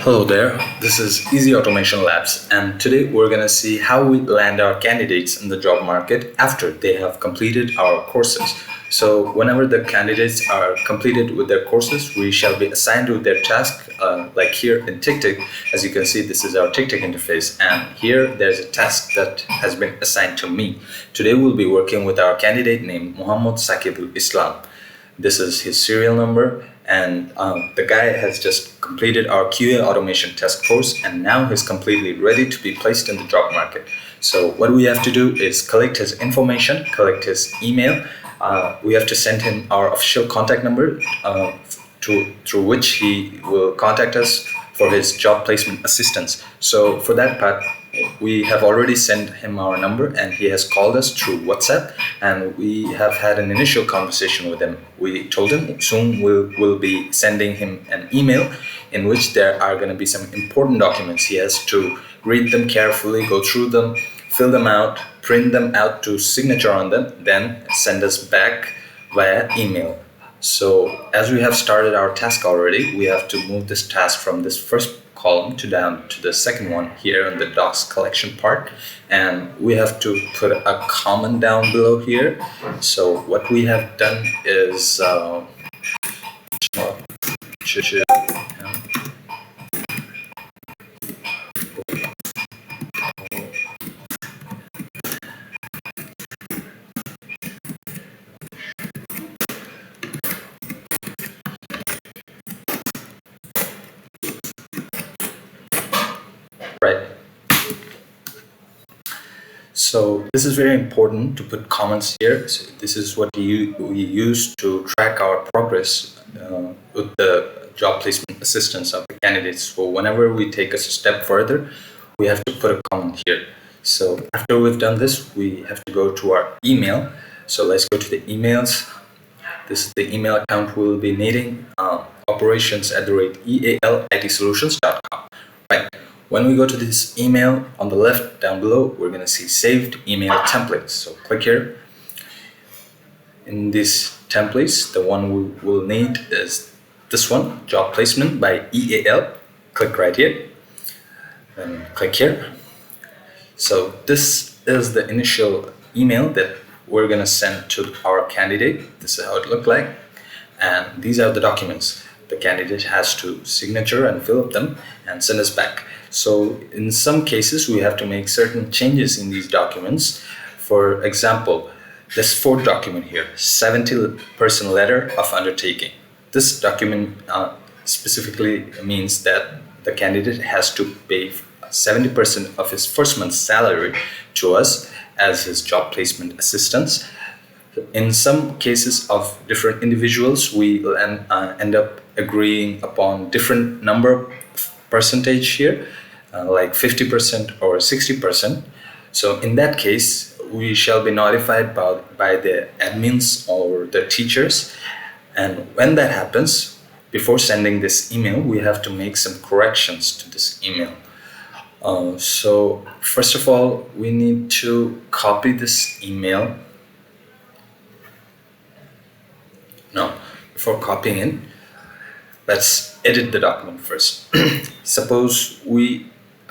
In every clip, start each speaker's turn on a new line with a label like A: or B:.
A: Hello there, this is Easy Automation Labs, and today we're going to see how we land our candidates in the job market after they have completed our courses. So, whenever the candidates are completed with their courses, we shall be assigned with their task, like here in Ticktick. As you can see, this is our Ticktick interface, and here there's a task that has been assigned to me. Today we'll be working with our candidate named Muhammad Sakibul Islam. This is his serial number, and the guy has just completed our QA automation test course, and now he's completely ready to be placed in the job market. So what we have to do is collect his information, collect his email. We have to send him our official contact number through which he will contact us for his job placement assistance. So for that part, we have already sent him our number, and he has called us through WhatsApp, and we have had an initial conversation with him. We told him soon we'll be sending him an email in which there are going to be some important documents. He has to read them carefully, go through them, fill them out, print them out to signature on them, then send us back via email. So as we have started our task already, we have to move this task from this first column to down to the second one here in the docs collection part, and we have to put a comment down below here. So what we have done is right. So this is very important to put comments here. So this is what we use to track our progress with the job placement assistance of the candidates. So whenever we take us a step further, we have to put a comment here. So after we've done this, we have to go to our email. So let's go to the emails. This is the email account we'll be needing, operations@ealitsolutions.com. Right. When we go to this email, on the left down below, we're going to see saved email templates. So click here. In these templates, the one we will need is this one, job placement by EAL. Click right here. Then click here. So this is the initial email that we're going to send to our candidate. This is how it looked like. And these are the documents. The candidate has to signature and fill up them and send us back. So in some cases, we have to make certain changes in these documents. For example, this fourth document here, 70% letter of undertaking. This document specifically means that the candidate has to pay 70% of his first month's salary to us as his job placement assistance. In some cases of different individuals, we will end up agreeing upon different number percentage here, like 50% or 60%. So in that case, we shall be notified by the admins or the teachers. And when that happens, before sending this email, we have to make some corrections to this email. So first of all, we need to copy this email. No, before copying it, let's edit the document first. Suppose we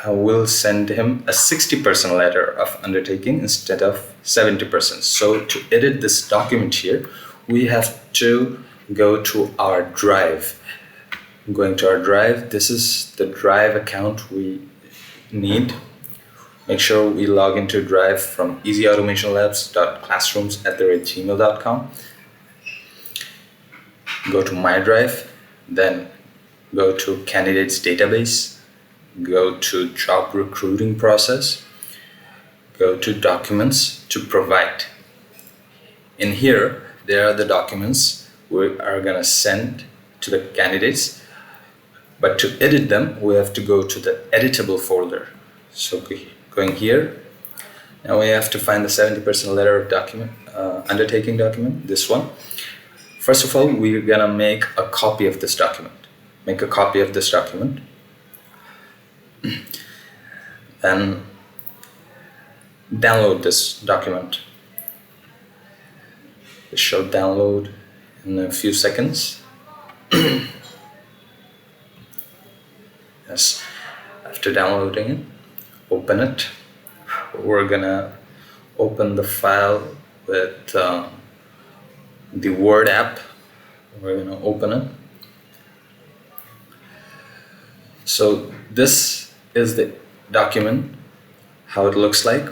A: will send him a 60% letter of undertaking instead of 70%. So to edit this document here, we have to go to our drive. Going to our drive, this is the drive account we need. Make sure we log into Drive from easyautomationlabs.classrooms@gmail.com. Go to My Drive, then go to Candidates Database, go to Job Recruiting Process, go to Documents to Provide. In here, there are the documents we are going to send to the candidates, but to edit them, we have to go to the editable folder. So going here, now we have to find the 70% letter of document, undertaking document, this one. First of all, we're gonna make a copy of this document. Make a copy of this document. Then download this document. It shall download in a few seconds. Yes. After downloading it, open it. We're gonna open the file with the Word app. We're gonna open it. So this is the document, how it looks like.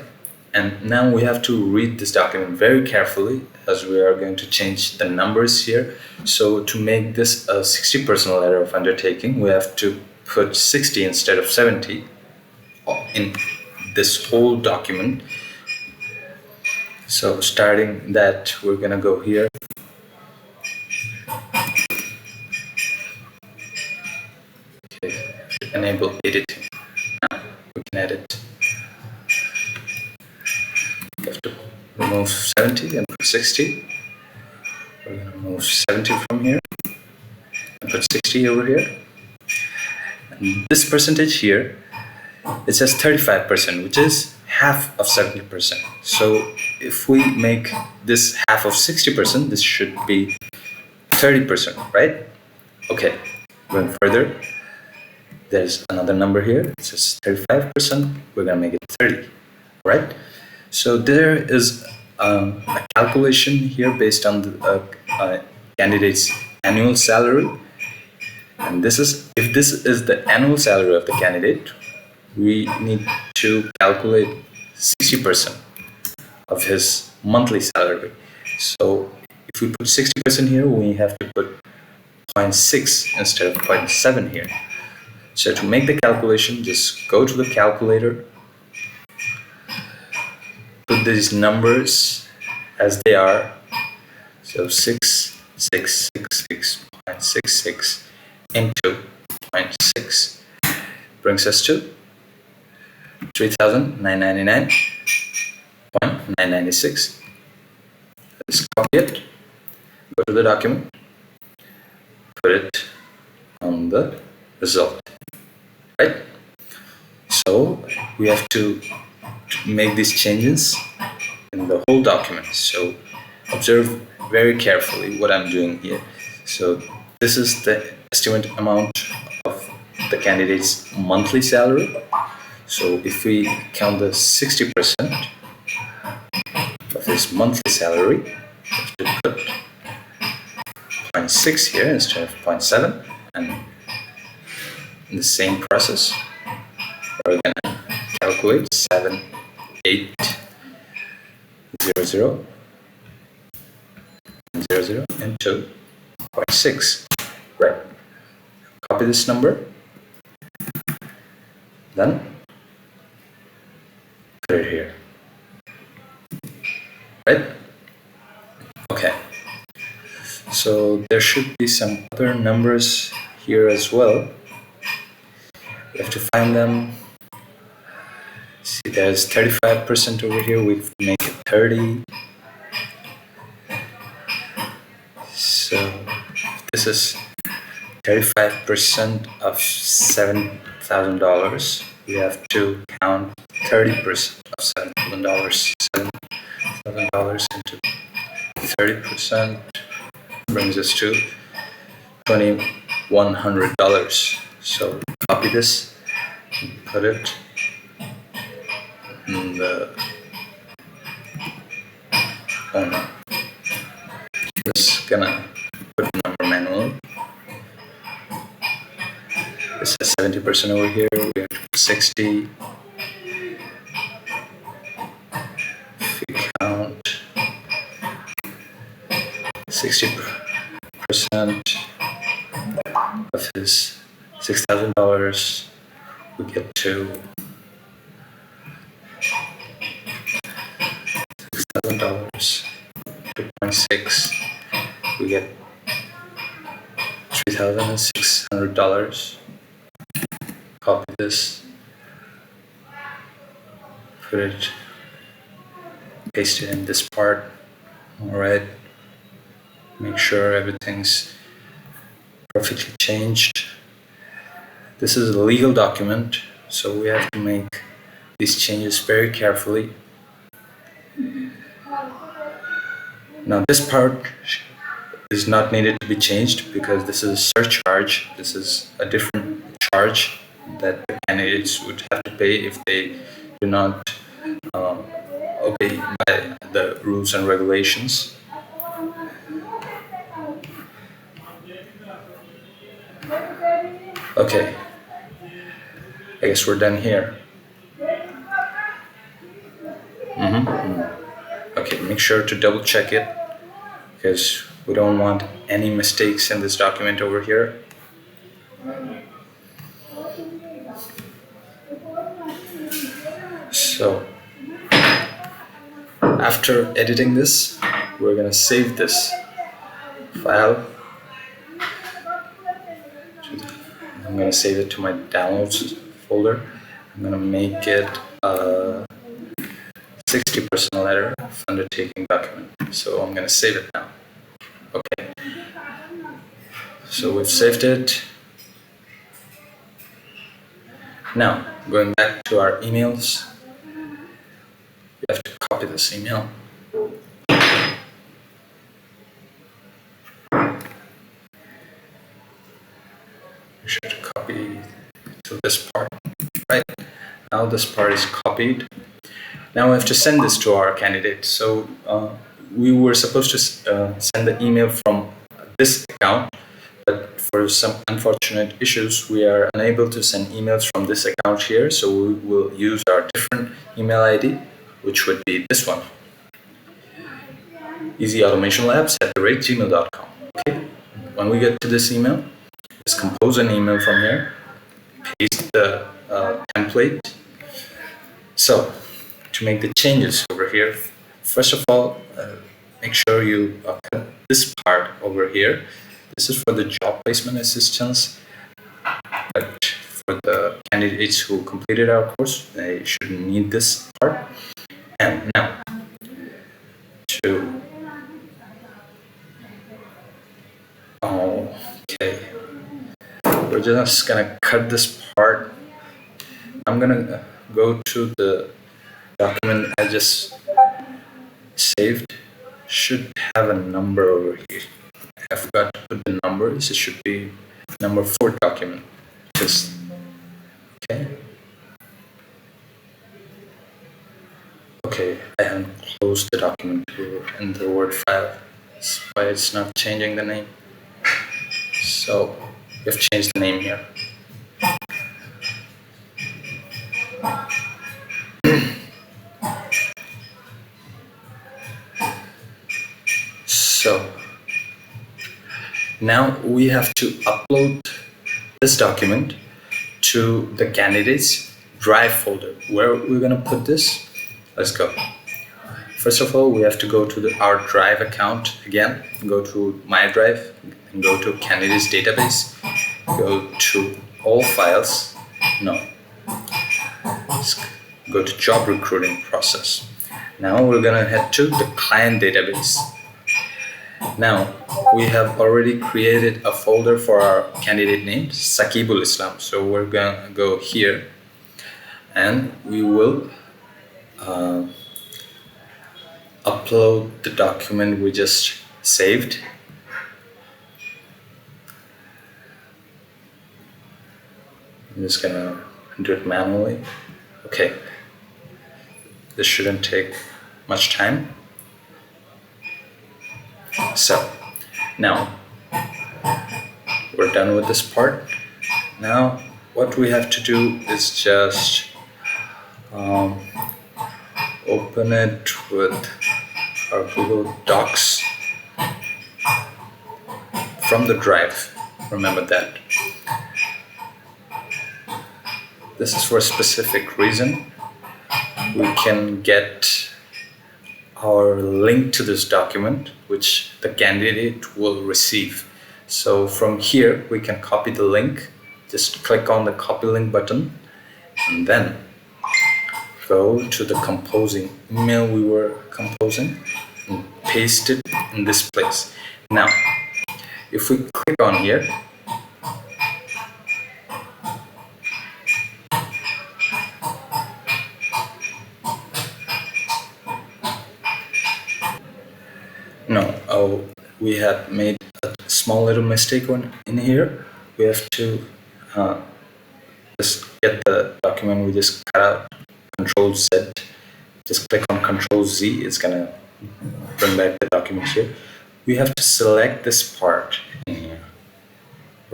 A: And now we have to read this document very carefully as we are going to change the numbers here. So to make this a 60% letter of undertaking, we have to put 60 instead of 70 in this whole document. So starting that, we're gonna go here. Okay, enable editing. Now we can edit. You have to remove 70 and put 60. We're gonna remove 70 from here and put 60 over here. And this percentage here, it says 35%, which is half of 70%. So if we make this half of 60%, this should be 30%, right? Okay, going further, there's another number here. It says 35%. We're gonna make it 30, right? So there is a calculation here based on the candidate's annual salary. And if this is the annual salary of the candidate, we need to calculate 60% of his monthly salary. So if we put 60% here, we have to put 0.6 instead of 0.7 here. So to make the calculation, just go to the calculator, put these numbers as they are. So 666.66 into 0.6 brings us to 3,999.996. Let's copy it, go to the document, put it on the result, right? So we have to make these changes in the whole document. So observe very carefully what I'm doing here. So this is the estimate amount of the candidate's monthly salary. So if we count the 60% of his monthly salary, we have to put 0.6 here instead of 0.7, and in the same process, we're gonna calculate 7800 into 0.6. Right. Copy this number. Then put it here. Right? Okay. So there should be some other numbers here as well. We have to find them. See, there's 35% over here. We make it 30. So this is 35% of $7,000. We have to count 30% of $7,000. $7,000 into 30% brings us to $2,100. So copy this and put it in the just gonna put the number manually. It says 70% over here. We have to put 60. If we count 60% of his $6,000, we get to $6,000. 2.6, we get $3,600. Copy this, put it, paste it in this part. All right, make sure everything's perfectly changed. This is a legal document, so we have to make these changes very carefully. Now this part is not needed to be changed because this is a surcharge. This is a different charge that the candidates would have to pay if they do not obey by the rules and regulations. Okay, I guess we're done here. Okay, make sure to double check it because we don't want any mistakes in this document over here. So after editing this, we're gonna save this file. I'm gonna save it to my downloads folder. I'm gonna make it a 60% letter of undertaking document. So I'm gonna save it now. Okay. So we've saved it. Now, going back to our emails, we have to copy this email. We should copy to this part. Right. Now this part is copied. Now we have to send this to our candidate. So we were supposed to send the email from this account, but for some unfortunate issues, we are unable to send emails from this account here. So we will use our different email ID, which would be this one, easyautomationlabs@gmail.com. Okay. When we get to this email, just compose an email from here, paste the template. So to make the changes over here, first of all, make sure you cut this part over here. This is for the job placement assistance, but for the candidates who completed our course, they shouldn't need this part. And now, okay, we're just gonna cut this part. I'm gonna go to the document I just saved. Should have a number over here. I forgot to put the numbers. It should be number 4 document. Just okay. Okay, I haven't closed the document in the Word file. That's why it's not changing the name. So we have changed the name here. So now we have to upload this document to the candidate's Drive folder. Where we're gonna put this? Let's go. First of all, we have to go to our Drive account again. Go to My Drive and go to Candidates Database. Go to All Files. No. Let's go to Job Recruiting Process. Now we're gonna head to the Client Database. Now, we have already created a folder for our candidate name, Sakibul Islam. So we're gonna go here and we will upload the document we just saved. I'm just gonna do it manually. Okay, this shouldn't take much time. So now we're done with this part. Now what we have to do is just open it with our Google Docs from the Drive. Remember that. This is for a specific reason. We can get our link to this document, which the candidate will receive. So from here, we can copy the link. Just click on the copy link button and then go to the composing email we were composing and paste it in this place. Now, if we click on here, we have made a small little mistake in here. We have to, just get the document, we just cut out Control Z, just click on Control Z, it's gonna bring back the document here. We have to select this part in here,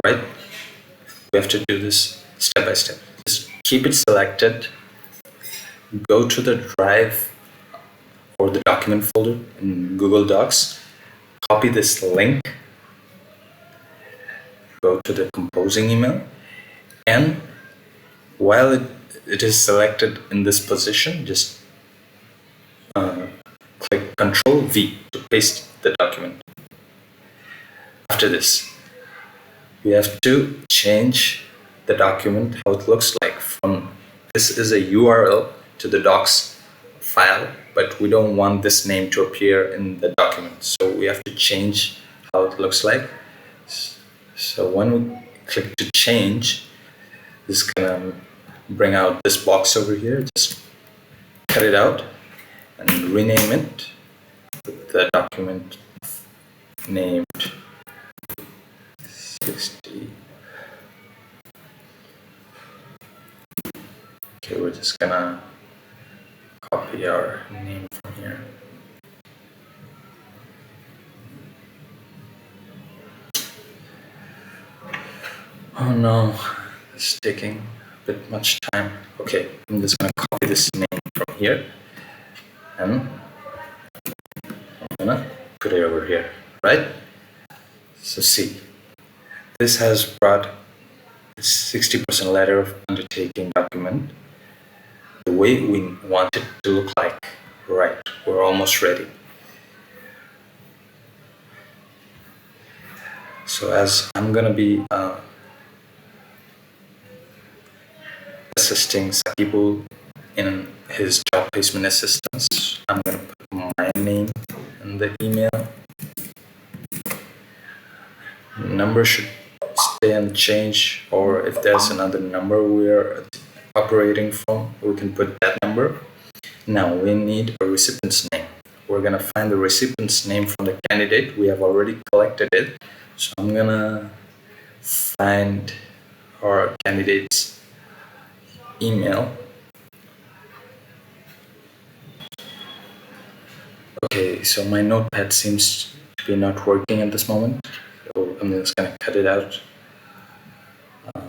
A: right? We have to do this step by step. Just keep it selected, go to the drive or the document folder in Google Docs, copy this link, go to the composing email, and while it is selected in this position, just click Control V to paste the document. After this, we have to change the document, how it looks like. From this is a URL to the docs file, but we don't want this name to appear in the document. So we have to change how it looks like. So when we click to change, this is gonna bring out this box over here. Just cut it out and rename it with the document named 60. Okay, we're just gonna copy our name from here. Oh no, it's taking a bit much time. Okay, I'm just gonna copy this name from here and I'm gonna put it over here, right? So see, this has brought 60% letter of undertaking document the way we want it to look like. Right, we're almost ready. So as I'm gonna be assisting Sakibul in his job placement assistance, I'm gonna put my name in the email. Number should stay unchanged, or if there's another number we're operating from, we can put that number. Now we need a recipient's name. We're gonna find the recipient's name from the candidate. We have already collected it. So I'm gonna find our candidate's email. Okay, so my notepad seems to be not working at this moment. So I'm just gonna cut it out. I'm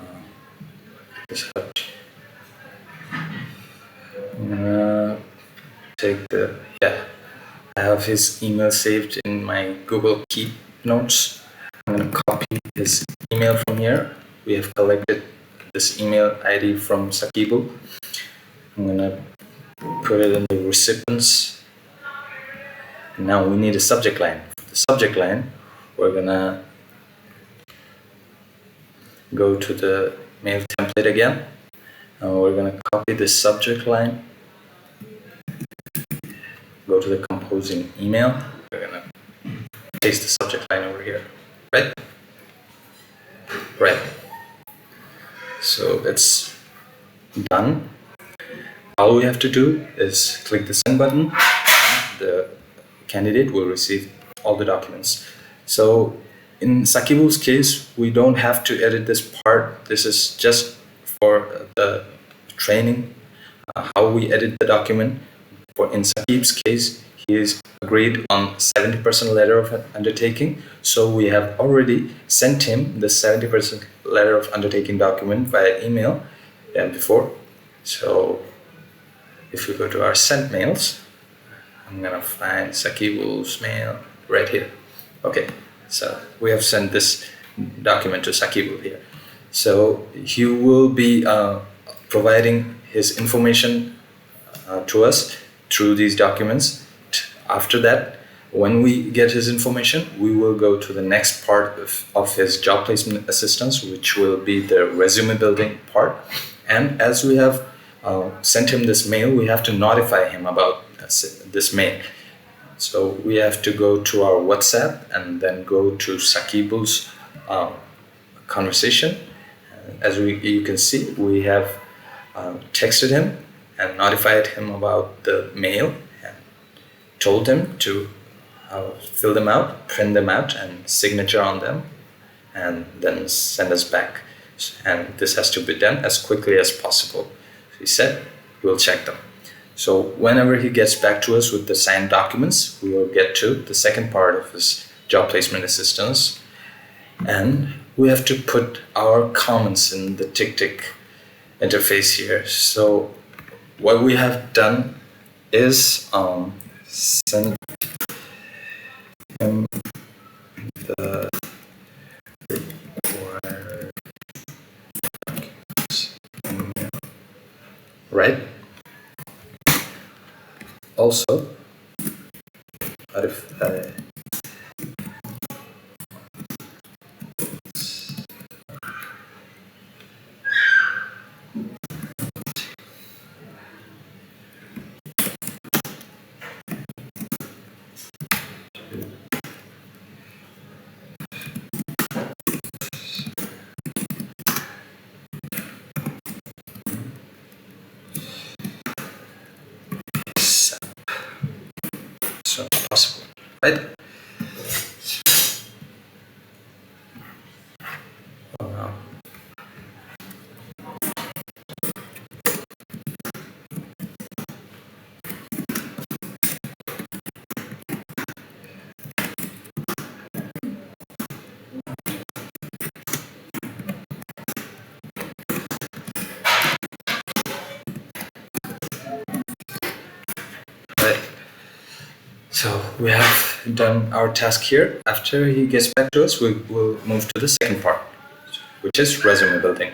A: gonna take I have his email saved in my Google Keep notes. I'm gonna copy his email from here. We have collected this email ID from Sakibul. I'm gonna put it in the recipients. Now we need a subject line. For the subject line, we're gonna go to the mail template again. And we're gonna copy this subject line. Go to the composing email. We're gonna paste the subject line over here. Right? Right. So it's done. All we have to do is click the send button. The candidate will receive all the documents. So in Sakibul's case, we don't have to edit this part. This is just for the training, how we edit the document. For in Sakib's case, he is agreed on 70% letter of undertaking. So we have already sent him the 70% letter of undertaking document via email before. So if we go to our sent mails, I'm gonna find Sakibul's mail right here. Okay, so we have sent this document to Sakibul here. So he will be providing his information to us through these documents. After that, when we get his information, we will go to the next part of his job placement assistance, which will be the resume building part. And as we have sent him this mail, we have to notify him about this mail. So we have to go to our WhatsApp and then go to Sakibul's conversation. As you can see, we have texted him and notified him about the mail and told him to fill them out, print them out, and signature on them, and then send us back. and this has to be done as quickly as possible. He said we'll check them. So whenever he gets back to us with the signed documents, we will get to the second part of his job placement assistance, and we have to put our comments in the Ticktick interface here. So what we have done is send him the required email, right? Also, what if so possible, right? Oh no. Right. So we have done our task here. After he gets back to us, we will move to the second part, which is resume building.